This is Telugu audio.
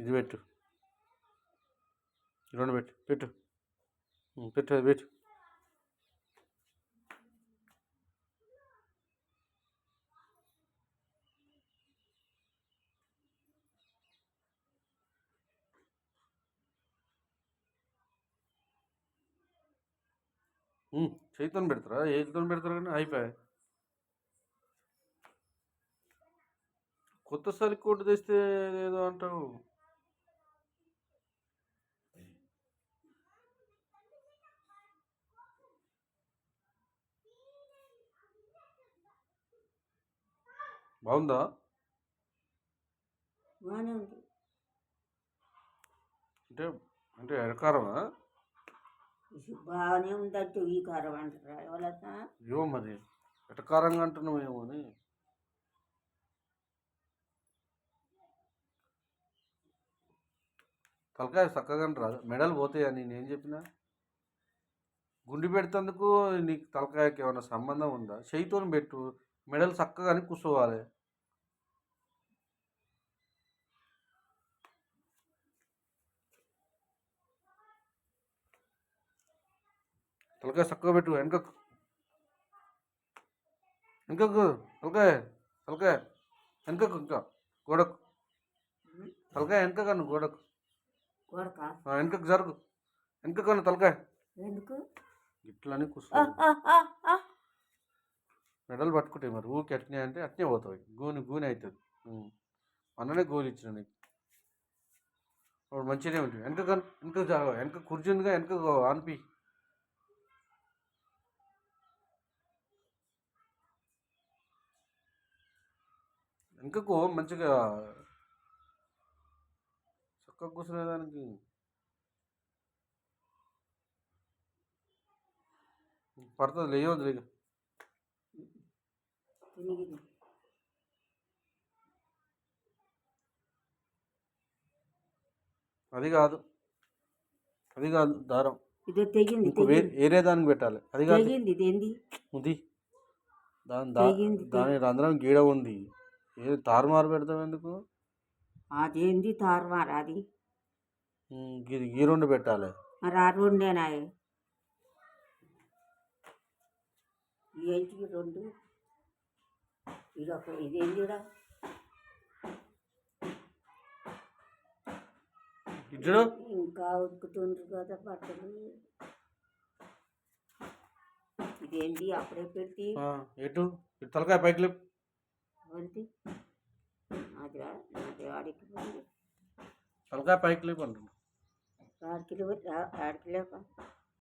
ఇది పెట్టు, రెండు పెట్టు పెట్టు పెట్టు అది పెట్టు. చేతితో పెడతారా? ఏదితో పెడతారు కానీ అయిపోయాయి. కొత్త సరికోట్ తెస్తే ఏదో అంటావు. బాగుందా? బాగానే ఉంది. అంటే అంటే ఎడకారమా? బాగానే ఉందంటే ఈ కారం అంటారా ఎవరన్నా? ఏమో మరి ఎటకారంగా అంటున్నావు ఏమో అని. తలకాయ చక్కగా రాదు, మెడలు పోతాయని నేనేం చెప్పినా? గుండి పెడుతందుకు నీకు తలకాయకి ఏమైనా సంబంధం ఉందా? చేయితో పెట్టు, మెడలు చక్కగా అని కూర్చోవాలి. తలకాయ చక్కగా పెట్టు, వెనకకు వెనకకు తలకాయ తలకాయ వెనకకు, ఇంకా గోడకు తలకాయ వెనకను, గోడకు వెనకకు జరుగు, వెనకను తలకాయ ఇట్లని కూర్చో. మెడలు పట్టుకుంటాయి మరి ఊకి అట్నే అంటే అట్నే పోతాయి, గూని గూని అవుతుంది. అన్ననే గోలు ఇచ్చిన నీకు అప్పుడు మంచిగానే ఉంటుంది. వెనక జాగా వెనక కుర్చుందిగా, వెనక ఆనిపి. వెనకకు మంచిగా చక్కగా కూర్చునేదానికి పడుతుంది. లేవద్దు లేక అది కాదు, అది కాదు దారం వేరే దానికి పెట్టాలి. అది కాదు ఉంది దాని రంధ్రం గీడ ఉంది. ఏ తారుమారు పెడతావు ఎందుకు? అదేంది తారుమారు? అది ఈ రెండు పెట్టాలి. మరి ఆ రెండేనా? ఏంటి రెండు? ఇదొక ఇదేంటి? ఇంకా ఉతుకుతుండ్రు కదా బట్టలు. ఇదేంటి అప్పుడే పెట్టి ఎటు తలకాయ పైకి లేపు. అది ఆడికి తలకాయ పైకి లేపు అంటున్నా. ఆడికి లేప